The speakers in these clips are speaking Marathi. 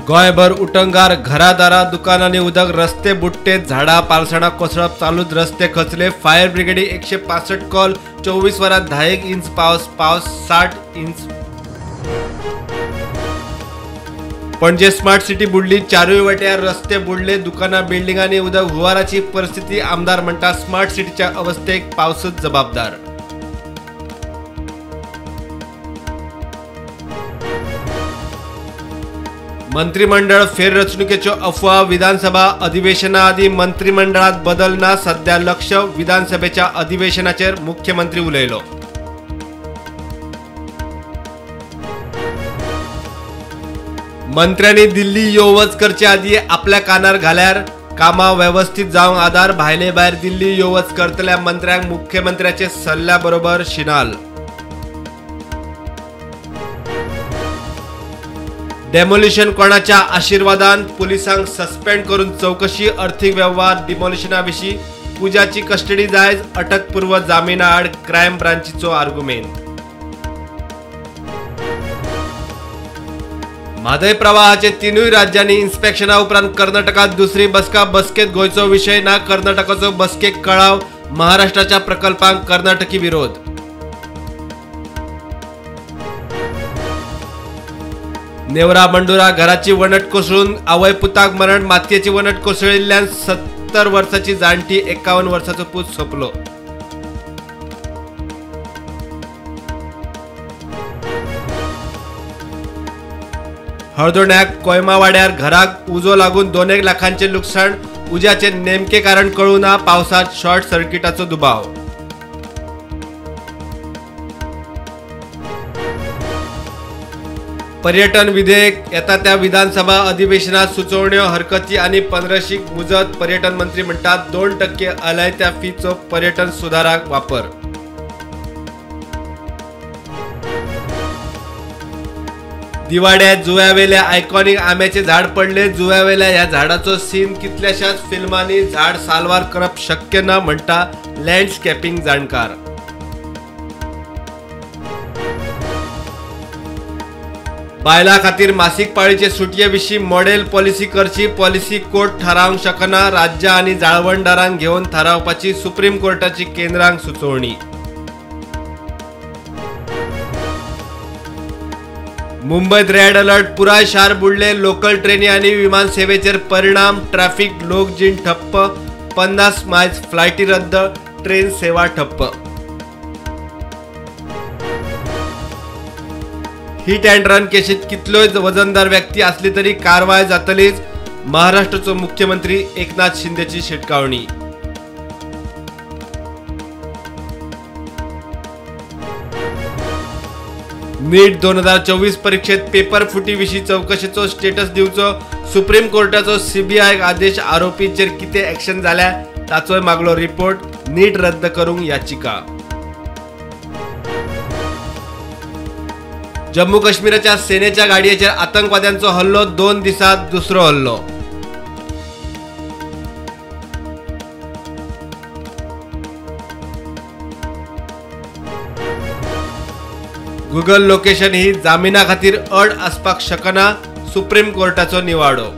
गोयभर उटंगार, घरादारा, दुकानांनी उदक, रस्ते बुट्टे, झाडा पालसणा कोसळप चालूच, रस्ते खचले. फायर ब्रिगेडी 165 कॉल, 24 वरात 10 इंच पाऊस 60 इंच. पणजे स्मार्ट सिटी बुडली, चारूय वाट्यार रस्ते बुडले, दुकाना बिल्डिंगांनी उदक. हुवाराची परिस्थिती. आमदार म्हणटा स्मार्ट सिटीच्या अवस्थेक पावसूच जबाबदार. मंत्रिमंडळ फेररचणुकेच्यो अफवा. विधानसभा अधिवेशनाआधी मंत्रिमंडळात बदल ना. सध्या लक्ष विधानसभेच्या अधिवेशनाचेर. मुख्यमंत्री उलयलो. मंत्र्यांनी दिल्ली यो वच करचे आदी आपल्या कानार घाल्यार कामां व्यवस्थित जावंक आदार. भायले भायर दिल्ली यो वच करतल्या मंत्र्यांक मुख्यमंत्र्याचे सल्ल्या बरोबर शिनाल. डेमोलिशन कोणाच्या आशीर्वादान. पुलिसांक सस्पेंड करून चौकशी. आर्थिक व्यवहार डिमोलिशनाविशीं. पुजाची कस्टडी जायज. अटकपूर्व जामिना आड क्रायम ब्रांचीचो आर्ग्युमेंट. म्हादय प्रवाहाचे तिनूय राज्यांनी इन्स्पेक्शना उपरांत कर्नाटकात दुसरी बसका. बसकेत गोंयचो विशय ना. कर्नाटकाचो बसकेक कळाव. महाराष्ट्राच्या प्रकल्पांक कर्नाटकी विरोध. नेवरा बंडुरा घराची वणट कोसळून आवय पुताक मरण. मातयेची वणट कोसळिल्ल्यान 70 वर्साची जाणटी 51 वर्साचो पूत सोंपलो. हळदोण्याक कोयमा वाड्यार घराक उजो लागून 2 लाखांचे लुकसाण. उज्याचे नेमके कारण कळूं ना. पावसात शॉर्ट सर्किटाचो दुबाव. पर्यटन विधेयक. येता त्या विधानसभा अधिवेशनात सुचोवण्यो, हरकती आनी 15शीक मुजत. पर्यटन मंत्री म्हणटात 2% आलायत्या फीचो पर्यटन सुधाराक वापर. दिवाड्यात जुव्यावेल्या आयकॉनिक आंब्याचे झाड पडले. जुव्यावेल्या ह्या झाडाचो सीन कितल्याशाच फिल्मांनी झाड साल्वार करप शक्य ना म्हणटा लँडस्केपिंग जाणकार. बायलां खातीर मासीक पाळीचे सुटये विशीं मॉडेल पॉलिसी करची. पॉलिसी कोर्ट थारावंक शकना. राज्य आनी जाळवणदारांक घेवन थारावपाची सुप्रीम कोर्टाची केंद्रांक सुचोवणी. मुंबईत रेड अलर्ट. पुराय शार बुडले. लोकल ट्रेनी आनी विमान सेवेचेर परिणाम. ट्रॅफिक, लोकजीण ठप्प. 50 मायज फ्लायटी रद्द. ट्रेन सेवा ठप्प. हिट अँड रन केशीत कितलोय वजनदार व्यक्ती असली तरी कारवाय जातलीच. महाराष्ट्राचो मुख्यमंत्री एकनाथ शिंदेची शिटकावणी. नीट 2024 परीक्षेत पेपर फुटी विशीं चौकशेचो स्टेटस दिवचो. सुप्रीम कोर्टाचो सीबीआय आदेश. आरोपींचेर कितें एक्शन जाल्या ताचोय मागलो रिपोर्ट. नीट रद्द करूंक याचिका. जम्मू काश्मीराच्या सेनेच्या गाडयेचेर आतंकवाद्यांचो हल्लो. 2 दिसांत दुसरो हल्लो. गुगल लोकेशन ही जामिना खातीर अड आसपाक शकना. सुप्रीम कोर्टाचो निवाडो.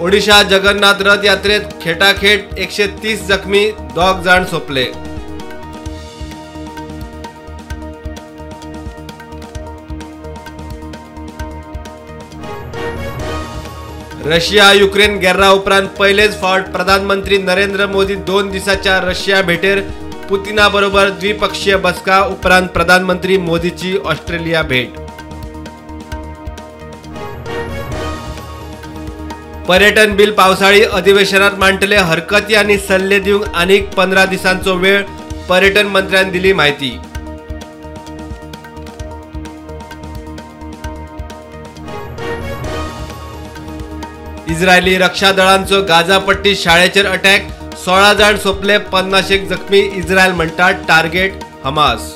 ओडिशा जगन्नाथ रथ यात्रेत खेटाखेट 130 जखमी. 2 जाण सोंपले. रशिया युक्रेन गेर्रा उपरांत पहिलेच फावट प्रधानमंत्री नरेंद्र मोदी 2 दिसाच्या रशिया भेटेर. पुतिना बरोबर द्विपक्षीय बसका. उपरांत प्रधानमंत्री मोदीची ऑस्ट्रेलिया भेट. पर्यटन बिल पावसाळी अधिवेशनात मांडटले. हरकती आनी सल्ले दिवंक आनीक 15 दिसांचो वेळ. पर्यटन मंत्र्यान दिली माहिती. इस्रायली रक्षा दळांचो गाझा पट्टी शाळेचेर अटॅक. 16 जाण सोंपले. 50 जखमी. इस्रायल म्हणटा टार्गेट हमास.